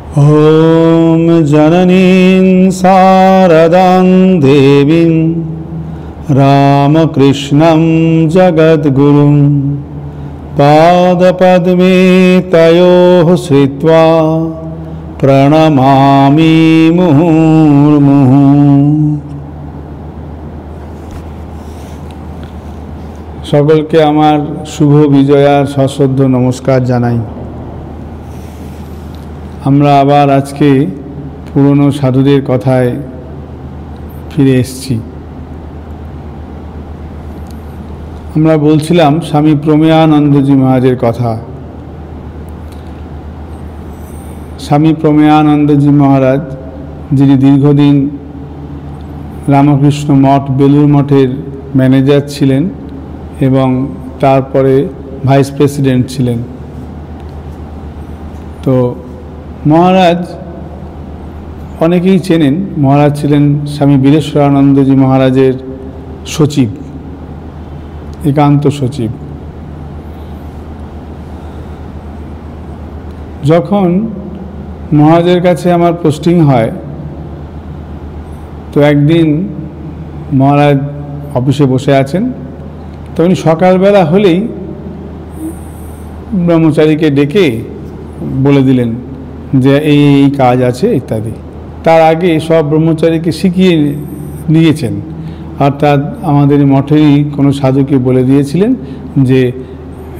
ॐ जननीं शारदां देवीं रामकृष्णं जगद्गुरुं पादपद्मे तयोः श्रित्वा प्रणमामि मुहुर्मुहुः। সকলকে আমার শুভ বিজয়ার সশ্রদ্ধ নমস্কার জানাই। আমরা আবার আজকে পুরনো সাধুদের কথায় ফিরে এসেছি। আমরা বলছিলাম স্বামী প্রমেয়ানন্দজি মহারাজের কথা। স্বামী প্রমেয়ানন্দজি মহারাজ যিনি দীর্ঘদিন রামকৃষ্ণ মঠ বেলুর মঠের ম্যানেজার ছিলেন এবং তারপরে ভাইস প্রেসিডেন্ট ছিলেন। তো মহারাজ অনেকেই চেনেন, মহারাজ ছিলেন স্বামী বীরেশ্বরানন্দজি মহারাজের সচিব, একান্ত সচিব। যখন মহারাজের কাছে আমার পোস্টিং হয়, তো একদিন মহারাজ অফিসে বসে আছেন, তখন সকালবেলা হলেই ব্রহ্মচারীকে ডেকে বলে দিলেন যে এই কাজ আছে ইত্যাদি। তার আগে সব ব্রহ্মচারীকে শিখিয়ে নিয়েছেন, অর্থাৎ আমাদের মঠেরই কোনো সাধুকে বলে দিয়েছিলেন যে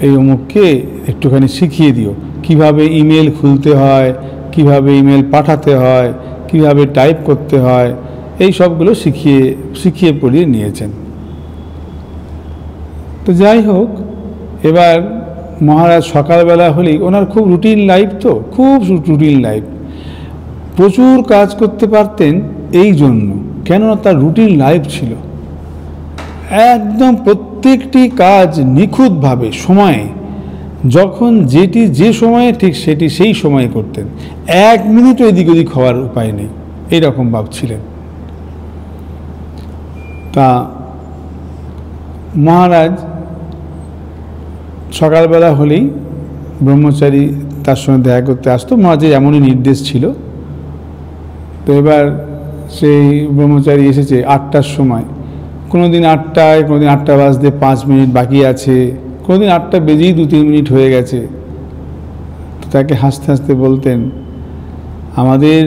এই অমুককে একটুখানি শিখিয়ে দিও, কিভাবে ইমেল খুলতে হয়, কিভাবে ইমেল পাঠাতে হয়, কিভাবে টাইপ করতে হয়, এই সবগুলো শিখিয়ে পড়িয়ে নিয়েছেন। তো যাই হোক, এবার মহারাজ সকালবেলা হলেই, ওনার খুব রুটিন লাইফ, তো খুব রুটিন লাইফ, প্রচুর কাজ করতে পারতেন এই জন্য, কেননা তার রুটিন লাইফ ছিল। একদম প্রত্যেকটি কাজ নিখুঁতভাবে সময়ে, যখন যেটি যে সময়ে ঠিক সেটি সেই সময়ে করতেন, এক মিনিটও এদিক ওদিক হওয়ার উপায় নেই, এইরকম ভাব ছিলেন। তা মহারাজ সকালবেলা হলেই ব্রহ্মচারী তার সঙ্গে দেখা করতে আসতো, মহারাজের এমনই নির্দেশ ছিল। তো এবার সেই ব্রহ্মচারী এসেছে 8টার সময়, কোনোদিন 8টায়, কোনোদিন 8টা বাজতে 5 মিনিট বাকি আছে, কোনোদিন 8টা বেজেই 2-3 মিনিট হয়ে গেছে। তো তাকে হাসতে হাসতে বলতেন, আমাদের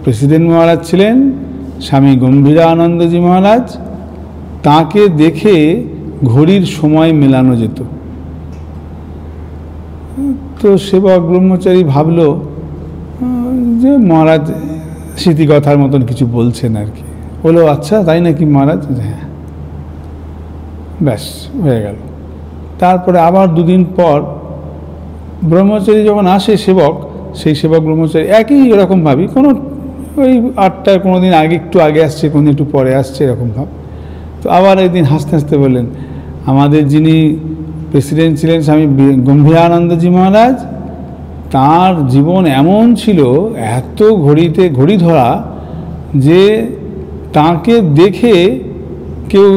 প্রেসিডেন্ট মহারাজ ছিলেন স্বামী গম্ভীরানন্দজি মহারাজ, তাকে দেখে ঘড়ির সময় মেলানো যেত। তো সেবক ব্রহ্মচারী ভাবল যে মহারাজ স্মৃতিকথার মতন কিছু বলছেন আর কি। বললো, আচ্ছা তাই নাকি মহারাজ? হ্যাঁ, ব্যাস হয়ে গেল। তারপরে আবার 2 দিন পর ব্রহ্মচারী যখন আসে সেবক, সেই সেবক ব্রহ্মচারী একই এরকম ভাবি, কোনো ওই 8টায় কোনোদিন আগে একটু আগে আসছে, কোনোদিন একটু পরে আসছে, এরকম ভাব। তো আবার একদিন হাসতে হাসতে বললেন, আমাদের যিনি প্রেসিডেন্ট ছিলেন স্বামী গম্ভীরানন্দজি মহারাজ, তার জীবন এমন ছিল, এত ঘড়িতে ঘড়ি ধরা, যে তাকে দেখে কেউ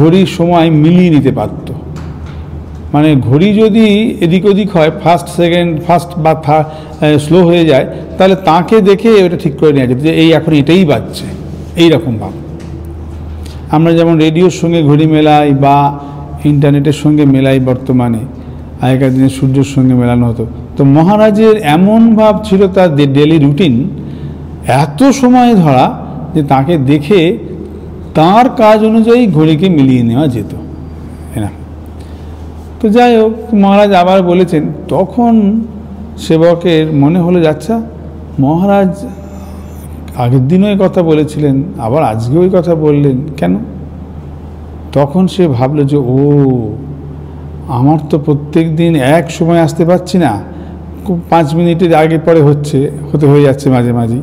ঘড়ির সময় মিলিয়ে নিতে পারত। মানে ঘড়ি যদি এদিক ওদিক হয়, ফার্স্ট সেকেন্ড ফার্স্ট বা স্লো হয়ে যায়, তাহলে তাকে দেখে ওটা ঠিক করে নেওয়া যেত যে এই এখন এটাই বাজছে, এইরকম ভাব। আমরা যেমন রেডিওর সঙ্গে ঘড়ি মেলাই বা ইন্টারনেটের সঙ্গে মেলাই বর্তমানে, আগেকার দিনে সূর্যের সঙ্গে মেলানো হতো। তো মহারাজের এমন ভাব ছিল, তার ডেলি রুটিন এত সময় ধরা যে তাকে দেখে তার কাজ অনুযায়ী ঘড়িকে মিলিয়ে নেওয়া যেত। হ্যাঁ, তো যাই হোক, মহারাজ আবার বলেছেন। তখন সেবকের মনে হলো, আচ্ছা মহারাজ আগের দিনও এই কথা বলেছিলেন, আবার আজকেও ওই কথা বললেন কেন? তখন সে ভাবলো যে ও, আমার তো প্রত্যেক দিন এক সময় আসতে পারছি না, 5 মিনিটের আগে পরে হয়ে যাচ্ছে মাঝে মাঝে।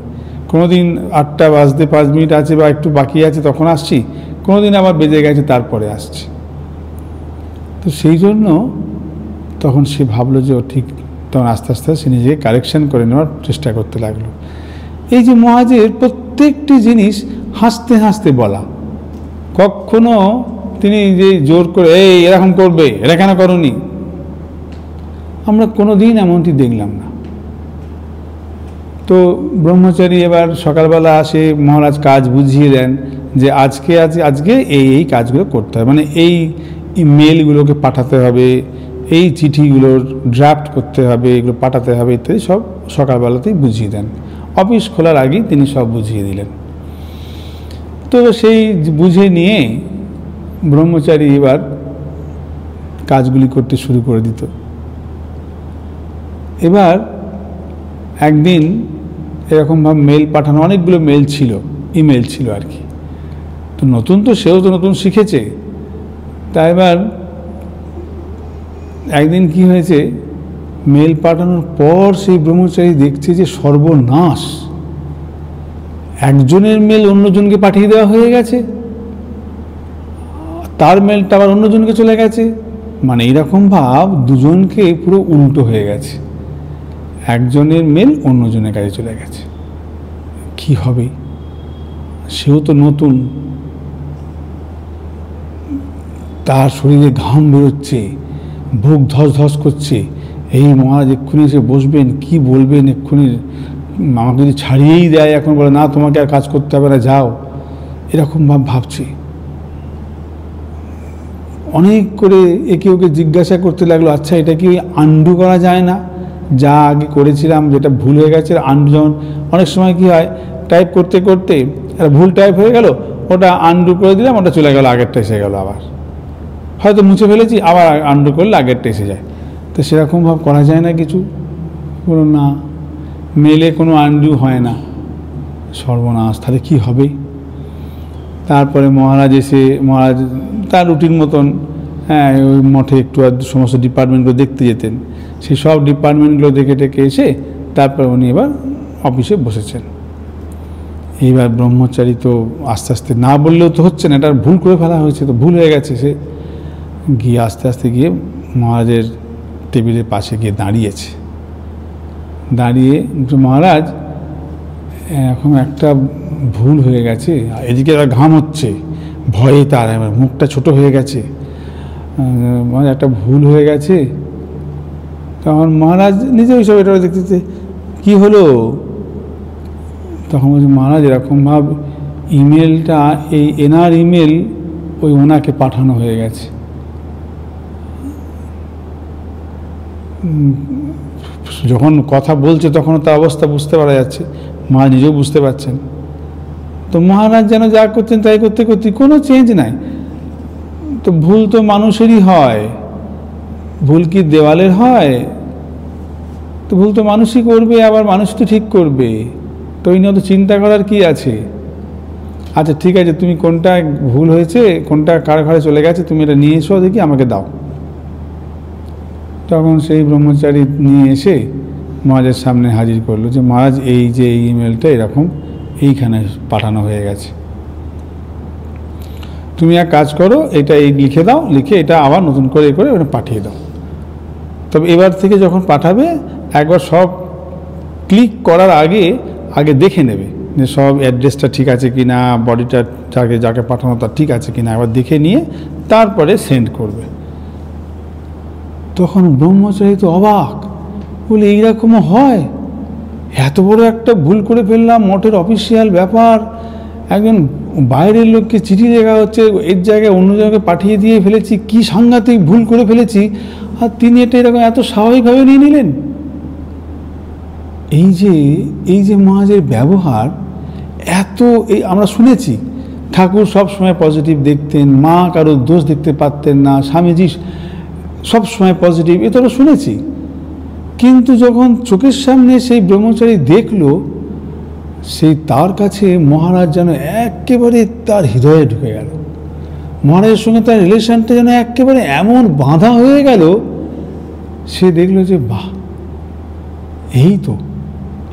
কোনোদিন 8টা বাজতে 5 মিনিট আছে বা একটু বাকি আছে তখন আসছি, কোনোদিন আবার বেজে গেছে তারপরে আসছি। তো সেই জন্য তখন সে ভাবলো যে ও ঠিক, তখন আস্তে আস্তে সে নিজেকে কারেকশন করে নেওয়ার চেষ্টা করতে লাগলো। এই যে মহারাজের প্রত্যেকটি জিনিস হাসতে হাসতে বলা, কখনো তিনি যে জোর করে এই এরকম করবে, এটা কেন করনি, আমরা কোনো দিন এমনটি দেখলাম না। তো ব্রহ্মচারী এবার সকালবেলা আসে, মহারাজ কাজ বুঝিয়ে দেন যে আজকে এই কাজগুলো করতে হবে, মানে এই মেলগুলোকে পাঠাতে হবে, এই চিঠিগুলোর ড্রাফট করতে হবে, এগুলো পাঠাতে হবে ইত্যাদি সব সকালবেলাতেই বুঝিয়ে দেন। অফিস খোলার আগেই তিনি সব বুঝিয়ে দিলেন। তো সেই বুঝে নিয়ে ব্রহ্মচারী এবার কাজগুলি করতে শুরু করে দিত। এবার একদিন এরকমভাবে মেল পাঠানো, অনেকগুলো মেল ছিল, ইমেল ছিল আর কি। তো নতুন, তো সেও তো নতুন শিখেছে। তা এবার একদিন কি হয়েছে, মেল পাঠানোর পর সেই ব্রহ্মচারী দেখছে যে সর্বনাশ, একজনের মেল অন্যজনকে পাঠিয়ে দেওয়া হয়ে গেছে, তার মেলটা আবার অন্যজনকে চলে গেছে, মানে এইরকম ভাব দুজনকে পুরো উল্টো হয়ে গেছে, একজনের মেল অন্যজনের কাছে চলে গেছে। কি হবে, সেও তো নতুন, তার শরীরে ঘাম বেরোচ্ছে, বুক ধস ধস করছে। এই মহারাজ এক্ষুনি এসে বসবেন, কি বলবেন এক্ষুনি, আমাকে যদি ছাড়িয়েই দেয়, এখন বলে না তোমাকে আর কাজ করতে হবে না, যাও, এরকম ভাবছি। অনেক করে একে ওকে জিজ্ঞাসা করতে লাগলো, আচ্ছা এটা কি আন্ডু করা যায় না, যা আগে করেছিলাম যেটা ভুল হয়ে গেছে আন্ডু, যেমন অনেক সময় কি হয় টাইপ করতে করতে একটা ভুল টাইপ হয়ে গেল, ওটা আন্ডু করে দিলাম, ওটা চলে গেল, আগেরটা এসে গেল, আবার হয়তো মুছে ফেলেছি, আবার আন্ডু করলে আগেরটা এসে যায়। তো সেরকমভাবে করা যায় না কিছু, বলো না, মেলে কোনো আন্ডু হয় না। সর্বনাশ, তাহলে কী হবে? তারপরে মহারাজ এসে, মহারাজ তার রুটিন মতন, হ্যাঁ, ওই মঠে একটু সমস্ত ডিপার্টমেন্টগুলো দেখতে যেতেন, সেই সব ডিপার্টমেন্টগুলো দেখে টেকে এসে তারপর উনি এবার অফিসে বসেছেন। এইবার ব্রহ্মচারী তো আস্তে আস্তে, না বললেও তো হচ্ছে না, এটা ভুল করে ফেলা হয়েছে, তো ভুল হয়ে গেছে, সে গিয়ে আস্তে আস্তে গিয়ে মহারাজের টেবিলের পাশে গিয়ে দাঁড়িয়েছে। দাঁড়িয়ে, মহারাজ এখন একটা ভুল হয়ে গেছে, এদিকে তার ঘাম হচ্ছে, ভয়ে তার এবার মুখটা ছোট হয়ে গেছে, মানে একটা ভুল হয়ে গেছে। তখন মহারাজ নিজে ওইসব এটা দেখতেছে, কী হলো? তখন বলছে, মহারাজ এরকম ভাব ইমেলটা, এই এনার ইমেল ওই ওনাকে পাঠানো হয়ে গেছে। যখন কথা বলছে তখন তার অবস্থা বুঝতে পারা যাচ্ছে, মহারাজ নিজেও বুঝতে পারছেন। তো মহারাজ যেন যা করতেন তাই করতে করতে, কোনো চেঞ্জ নাই। তো ভুল তো মানুষেরই হয়, ভুল কি দেওয়ালের হয়? তো ভুল তো মানুষই করবে, আবার মানুষ তো ঠিক করবে, তো এই নিয়ে তো চিন্তা করার কি আছে? আচ্ছা ঠিক আছে, তুমি কোনটা ভুল হয়েছে, কোনটা কার ঘরে চলে গেছে, তুমি এটা নিয়ে এসো, দেখি আমাকে দাও। তখন সেই ব্রহ্মচারী নিয়ে এসে মহারাজের সামনে হাজির করলো যে, মহারাজ এই যে এই ইমেলটা এরকম এইখানে পাঠানো হয়ে গেছে, তুমি এক কাজ করো, এটা এই লিখে দাও, লিখে এটা আবার নতুন করে ওটা পাঠিয়ে দাও। তবে এবার থেকে যখন পাঠাবে একবার সব ক্লিক করার আগে দেখে নেবে যে সব অ্যাড্রেসটা ঠিক আছে কি না, বডিটা যাকে পাঠানো তার ঠিক আছে কি না, একবার দেখে নিয়ে তারপরে সেন্ড করবে। তখন ব্রহ্মচারী তো অবাক, বলে এইরকমও হয়? এত বড় একটা ভুল করে ফেললাম, মঠের অফিসিয়াল ব্যাপার, একজন বাইরের লোককে চিঠি লেখা হচ্ছে, এর জায়গায় অন্য জায়গায় পাঠিয়ে দিয়ে ফেলেছি, কি সাংঘাতিক ভুল করে ফেলেছি, আর তিনি এটা এরকম এত স্বাভাবিকভাবে নিয়ে নিলেন। এই যে মহারাজের ব্যবহার এত, এই আমরা শুনেছি ঠাকুর সব সময় পজিটিভ দেখতেন, মা কারো দোষ দেখতে পারতেন না, স্বামীজি সব সময় পজিটিভ, এ তো শুনেছি। কিন্তু যখন চোখের সামনে সেই ব্রহ্মচারী দেখলো, সেই তার কাছে মহারাজ যেন একেবারে তার হৃদয়ে ঢুকে গেল, মহারাজের সঙ্গে তার রিলেশনটা যেন একেবারে এমন বাঁধা হয়ে গেল। সে দেখলো যে বাহ,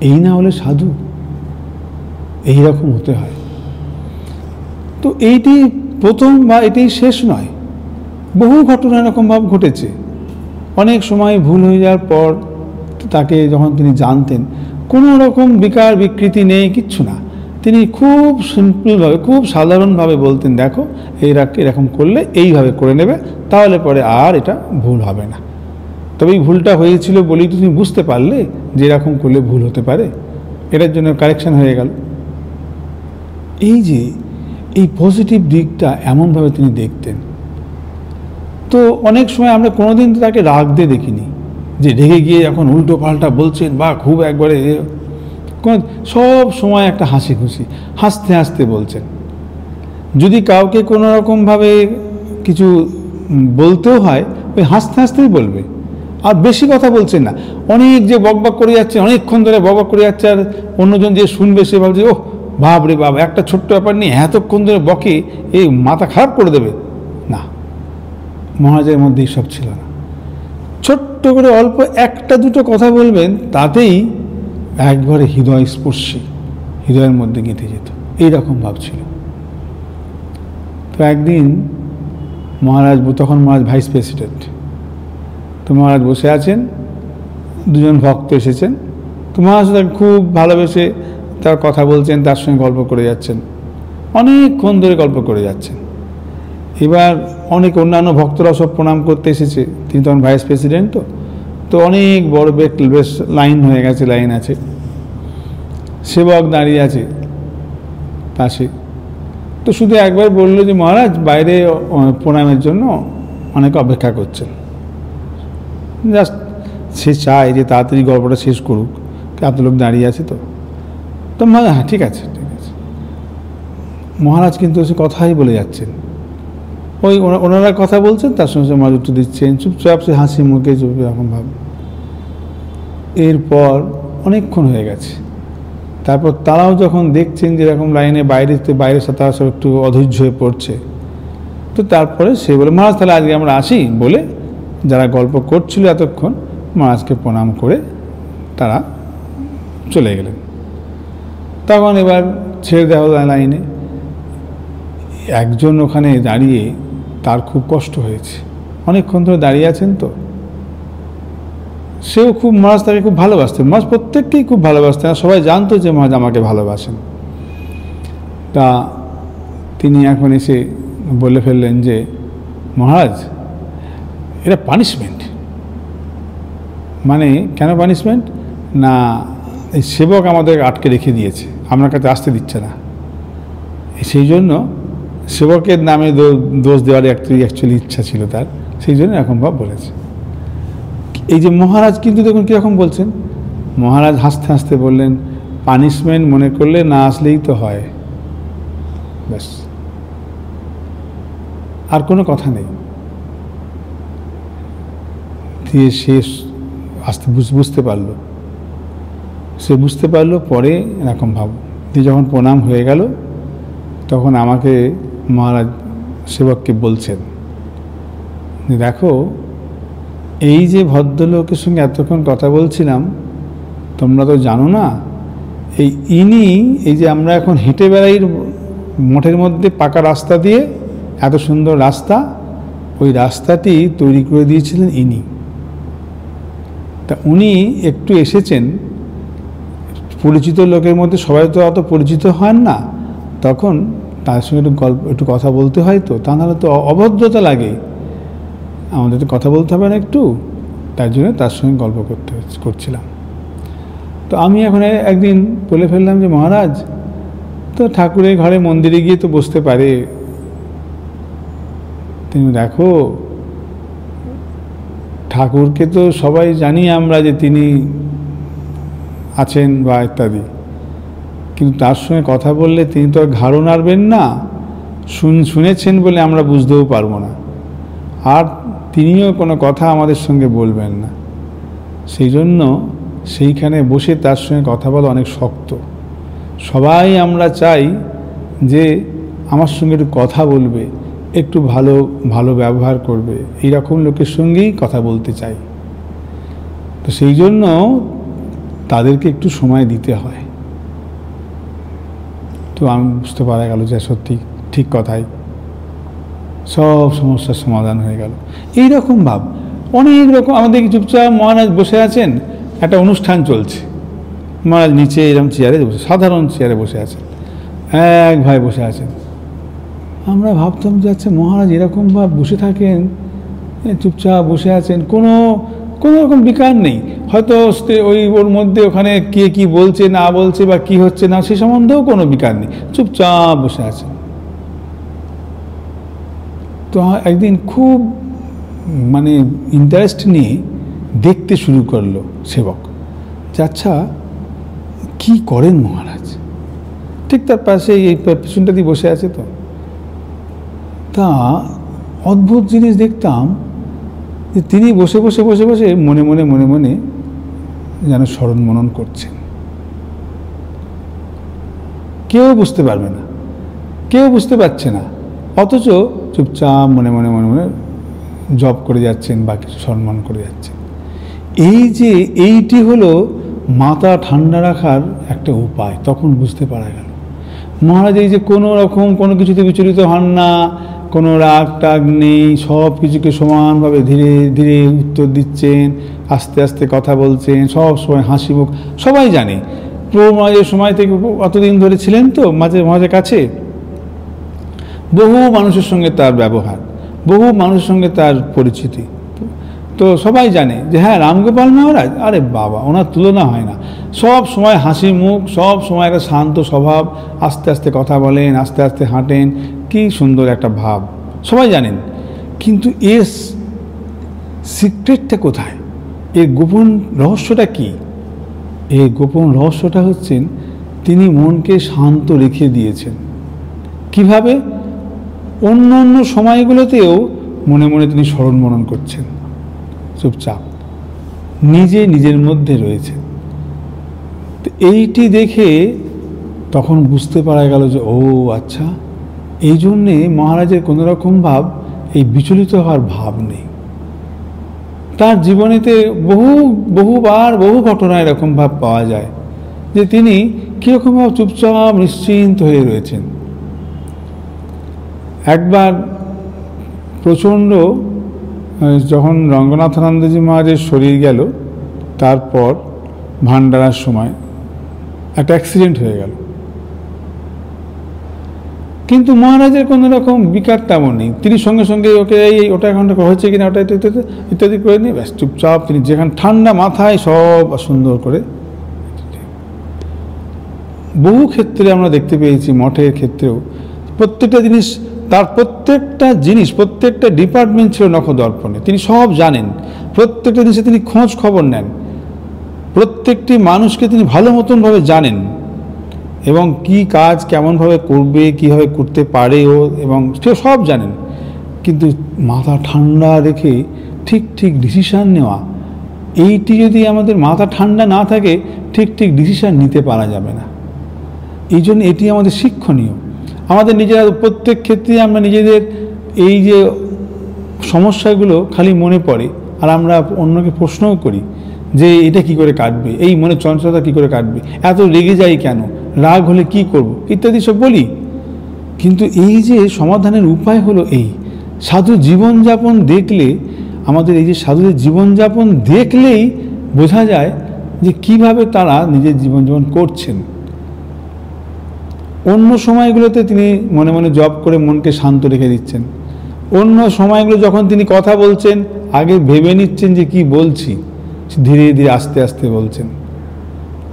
এই না হলে সাধু, এইরকম হতে হয়। তো এইটি প্রথম বা এটি শেষ নয়, বহু ঘটনা এরকমভাবে ঘটেছে। অনেক সময় ভুল হয়ে যাওয়ার পর তাকে যখন তিনি জানতেন, কোনো রকম বিকার বিকৃতি নেই, কিচ্ছু না, তিনি খুব সিম্পলভাবে, খুব সাধারণভাবে বলতেন, দেখো এরকম করলে এইভাবে করে নেবে, তাহলে পরে আর এটা ভুল হবে না। তবে এই ভুলটা হয়েছিল বলেই তো তুমি বুঝতে পারলে যে এরকম করলে ভুল হতে পারে। এটার জন্য কারেকশন হয়ে গেল। এই যে এই পজিটিভ দিকটা এমনভাবে তিনি দেখতেন। তো অনেক সময় আমরা কোনোদিন তাকে রাগ দিয়ে দেখিনি, যে রেগে গিয়ে এখন উল্টো পাল্টা বলছেন বা খুব একবারে, সব সময় একটা হাসি খুশি হাসতে হাসতে বলছেন। যদি কাউকে কোনো রকমভাবে কিছু বলতেও হয় ওই হাসতে হাসতেই বলবে, আর বেশি কথা বলছেন না। অনেক যে বকবক করে যাচ্ছে, অনেকক্ষণ ধরে বকবক করে যাচ্ছে, আর অন্যজন যে শুনবে সে ভাবছে ওহ বাপ রে বাপ, একটা ছোট্ট ব্যাপার নিয়ে এতক্ষণ ধরে বকে, এই মাথা খারাপ করে দেবে। না, মহারাজের মধ্যে এইসব ছিল না। ছোট্ট করে অল্প একটা দুটো কথা বলবেন, তাতেই একবারে হৃদয় স্পর্শী, হৃদয়ের মধ্যে গেঁথে যেত, এইরকম ভাব ছিল। তো একদিন মহারাজ, তখন মহারাজ ভাইস প্রেসিডেন্ট, তো মহারাজ বসে আছেন, দুজন ভক্ত এসেছেন। তো মহারাজ তাকে খুব ভালোবেসে তার কথা বলছেন, তার সঙ্গে গল্প করে যাচ্ছেন, অনেকক্ষণ ধরে গল্প করে যাচ্ছেন। এবার অনেক অন্যান্য ভক্তরা সব প্রণাম করতে এসেছে, তিনি তখন ভাইস প্রেসিডেন্ট। তো অনেক বড় বেশ লাইন হয়ে গেছে, লাইন আছে, সেবক দাঁড়িয়ে আছে পাশে। তো শুধু একবার বললো যে মহারাজ বাইরে প্রণামের জন্য অনেক অপেক্ষা করছেন, জাস্ট সে চায় যে তাড়াতাড়ি গল্পটা শেষ করুক, এত লোক দাঁড়িয়ে আছে। তো মহারাজ হ্যাঁ ঠিক আছে ঠিক আছে। মহারাজ কিন্তু সে কথাই বলে যাচ্ছেন, ওই ওনারা কথা বলছেন, তার সঙ্গে সঙ্গে মহারাজ উত্তর দিচ্ছেন, চুপচাপ সে হাসি মুখে চুপ এরকম ভাব। এরপর অনেকক্ষণ হয়ে গেছে, তারপর তারাও যখন দেখছেন যে এরকম লাইনে বাইরের সাথে সব একটু অধৈর্য হয়ে পড়ছে, তো তারপরে সে বলে মহারাজ তাহলে আজকে আমরা আসি বলে, যারা গল্প করছিল এতক্ষণ মহারাজকে প্রণাম করে তারা চলে গেলেন। তখন এবার ছেড়ে দেওয়া লাইনে একজন ওখানে দাঁড়িয়ে, তার খুব কষ্ট হয়েছে, অনেকক্ষণ ধরে দাঁড়িয়ে আছেন। তো সেও খুব, মহারাজ তাকে খুব ভালোবাসতেন, মহারাজ প্রত্যেককেই খুব ভালোবাসতেন, আর সবাই জানতো যে মহারাজ আমাকে ভালোবাসেন। তা তিনি এখন এসে বলে ফেললেন যে মহারাজ এটা পানিশমেন্ট। মানে কেন পানিশমেন্ট? না, এই সেবক আমাদের আটকে রেখে দিয়েছে, আপনার কাছে আসতে দিচ্ছে না, সেই জন্য সেবকের নামে দোষ দেওয়ার অ্যাকচুয়ালি ইচ্ছা ছিল তার, সেই জন্য এরকম ভাব বলেছে। এই যে মহারাজ কিন্তু দেখুন কীরকম বলছেন, মহারাজ হাসতে হাসতে বললেন পানিশমেন্ট মনে করলে না আসলেই তো হয়, ব্যাস, আর কোনো কথা নেই। দিয়ে শেষ আস্তে বুঝতে পারলো, সে বুঝতে পারলো পরে এরকম ভাব। দিয়ে যখন প্রণাম হয়ে গেল, তখন আমাকে মহারাজ সেবককে বলছেন যে দেখো, এই যে ভদ্রলোকের সঙ্গে এতক্ষণ কথা বলছিলাম, তোমরা তো জানো না, ইনি এই যে আমরা এখন হেঁটে বেড়াই মঠের মধ্যে পাকা রাস্তা দিয়ে, এত সুন্দর রাস্তা, ওই রাস্তাটি তৈরি করে দিয়েছিলেন ইনি। তা উনি একটু এসেছেন, পরিচিত লোকের মধ্যে সবাই তো অত পরিচিত হন না, তখন তার সঙ্গে একটু কথা বলতে হয়, তো তা নাহলে তো অভদ্রতা লাগে, আমাদের তো কথা বলতে হবে না একটু, তার জন্য তার সঙ্গে গল্প করছিলাম। তো আমি এখন একদিন বলে ফেললাম যে মহারাজ তো ঠাকুরের ঘরে মন্দিরে গিয়ে তো বসতে পারে, তুমি দেখো ঠাকুরকে তো সবাই জানি আমরা যে তিনি আছেন বা ইত্যাদি, কিন্তু তার সঙ্গে কথা বললে তিনি তো আর ঘাড়ও নাড়বেন না, শুনেছেন বলে আমরা বুঝতেও পারবো না, আর তিনিও কোনো কথা আমাদের সঙ্গে বলবেন না, সেই জন্য সেইখানে বসে তার সঙ্গে কথা বলা অনেক শক্ত। সবাই আমরা চাই যে আমার সঙ্গে একটু কথা বলবে, একটু ভালো ভালো ব্যবহার করবে, এইরকম লোকের সঙ্গেই কথা বলতে চাই। তো সেই জন্য তাদেরকে একটু সময় দিতে হয়। তো আমি বুঝতে পারা গেল যে সত্যি ঠিক কথাই, সব সমস্যার সমাধান হয়ে গেল। এইরকম ভাব অনেক রকম। আমাদের চুপচাপ মহারাজ বসে আছেন, একটা অনুষ্ঠান চলছে, মহারাজ নিচে এরকম চেয়ারে বসে, সাধারণ চেয়ারে বসে আছেন, এক ভাই বসে আছেন। আমরা ভাবতাম যে আচ্ছা মহারাজ এরকম ভাব বসে থাকেন, চুপচাপ বসে আছেন, কোনো রকম বিকার নেই, হয়তো ওই ওর মধ্যে ওখানে কে কি বলছে না বলছে বা কি হচ্ছে না সে সম্বন্ধেও কোনো বিকার নেই, চুপচাপ বসে আছেন। তো একদিন খুব মানে ইন্টারেস্ট নিয়ে দেখতে শুরু করলো সেবক যে আচ্ছা কি করেন মহারাজ। ঠিক তার পাশে এই পেছনটা দিয়ে বসে আছে। তো তা অদ্ভুত জিনিস দেখতাম যে তিনি বসে বসে বসে বসে মনে মনে মনে মনে যেন স্মরণ মনন করছেন। কেউ বুঝতে পারবে না, কেউ বুঝতে পারছে না, অথচ চুপচাপ মনে মনে মনে মনে জপ করে যাচ্ছেন বা কিছু স্মরণ করে যাচ্ছেন। এইটি হলো মাথা ঠান্ডা রাখার একটা উপায়। তখন বুঝতে পারা গেল মহারাজ এই যে কোনো রকম কোনো কিছুতে বিচলিত হন না, কোনো রাগ টাগ নেই, সব কিছুকে সমানভাবে ধীরে ধীরে উত্তর দিচ্ছেন, আস্তে আস্তে কথা বলছেন, সব সময় হাসি মুখ। সবাই জানে প্রভুমহারাজের সময় থেকে অতদিন ধরে ছিলেন তো মহারাজের কাছে, বহু মানুষের সঙ্গে তার ব্যবহার, বহু মানুষের সঙ্গে তার পরিচিতি। তো সবাই জানে যে হ্যাঁ রামগোপাল মহারাজ, আরে বাবা ওনার তুলনা হয় না। সব সময় হাসি মুখ, সব সময় একটা শান্ত স্বভাব, আস্তে আস্তে কথা বলেন, আস্তে আস্তে হাঁটেন, কি সুন্দর একটা ভাব, সবাই জানেন। কিন্তু এর সিক্রেটটা কোথায়, এর গোপন রহস্যটা কি? এই গোপন রহস্যটা হচ্ছেন তিনি মনকে শান্ত রেখে দিয়েছেন। কিভাবে? অন্য অন্য সময়গুলোতেও মনে মনে তিনি স্মরণ মনন করছেন, চুপচাপ নিজে নিজের মধ্যে রয়েছে। তো এইটি দেখে তখন বুঝতে পারা গেল যে ও আচ্ছা, এই জন্যে মহারাজের কোনো রকম ভাব, এই বিচলিত হওয়ার ভাব নেই। তার জীবনেতে বহুবার বহু ঘটনা এরকম ভাব পাওয়া যায় যে তিনি কীরকম ভাব চুপচাপ নিশ্চিন্ত হয়ে রয়েছেন। একবার প্রচণ্ড যখন রঙ্গনাথানন্দজি মহারাজের শরীর গেল, তারপর ভান্ডারার সময় একটা অ্যাক্সিডেন্ট হয়ে গেল, কিন্তু মহারাজের কোনো রকম বিকার তেমন নেই। তিনি সঙ্গে সঙ্গে ওকে এই ওটা এখন হয়েছে কিনা ওটা ইত্যাদি করে নিয়ে ব্যাস চুপচাপ তিনি যেখানে ঠান্ডা মাথায় সব সুন্দর করে। বহু ক্ষেত্রে আমরা দেখতে পেয়েছি, মঠের ক্ষেত্রেও প্রত্যেকটা জিনিস, তার প্রত্যেকটা জিনিস, প্রত্যেকটা ডিপার্টমেন্ট ছিল নখদর্পণে। তিনি সব জানেন, প্রত্যেকটা জিনিসে তিনি খোঁজ খবর নেন, প্রত্যেকটি মানুষকে তিনি ভালো মতনভাবে জানেন এবং কি কাজ কেমনভাবে করবে, কীভাবে করতে পারে ও, এবং সে সব জানেন। কিন্তু মাথা ঠান্ডা রেখে ঠিক ঠিক ডিসিশান নেওয়া, এইটি যদি আমাদের মাথা ঠান্ডা না থাকে ঠিক ঠিক ডিসিশান নিতে পারা যাবে না। এই জন্য এটি আমাদের শিক্ষণীয়। আমাদের নিজেরা প্রত্যেক ক্ষেত্রে আমরা নিজেদের এই যে সমস্যাগুলো খালি মনে পড়ে, আর আমরা অন্যকে প্রশ্নও করি যে এটা কি করে কাটবে, এই মনে চঞ্চলতা কি করে কাটবে, এত রেগে যাই কেন, রাগ হলে কি করব, ইত্যাদি সব বলি। কিন্তু এই যে সমাধানের উপায় হলো এই সাধু জীবনযাপন দেখলে, আমাদের এই যে সাধুদের জীবনযাপন দেখলেই বোঝা যায় যে কিভাবে তারা নিজের জীবনযাপন করছেন। অন্য সময়গুলোতে তিনি মনে মনে জপ করে মনকে শান্ত রেখে দিচ্ছেন, অন্য সময়গুলো যখন তিনি কথা বলছেন আগে ভেবে নিচ্ছেন যে কি বলছি, ধীরে ধীরে আস্তে আস্তে বলছেন।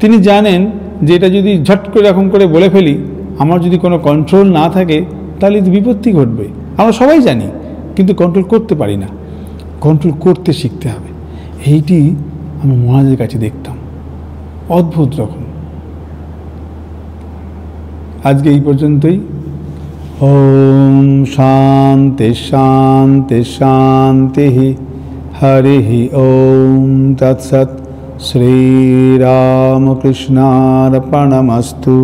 তিনি জানেন যে এটা যদি ঝট করে এরকম করে বলে ফেলি, আমার যদি কোনো কন্ট্রোল না থাকে তাহলে বিপত্তি ঘটবে। আমরা সবাই জানি, কিন্তু কন্ট্রোল করতে পারি না। কন্ট্রোল করতে শিখতে হবে। এইটি আমি মহারাজের কাছে দেখতাম, অদ্ভুত রকম। আজকে এই পর্যন্তই। ওম শান্তি শান্তি শান্তি। হরি ওম তৎসৎ। শ্রীরামকৃষ্ণার্পণমস্তু।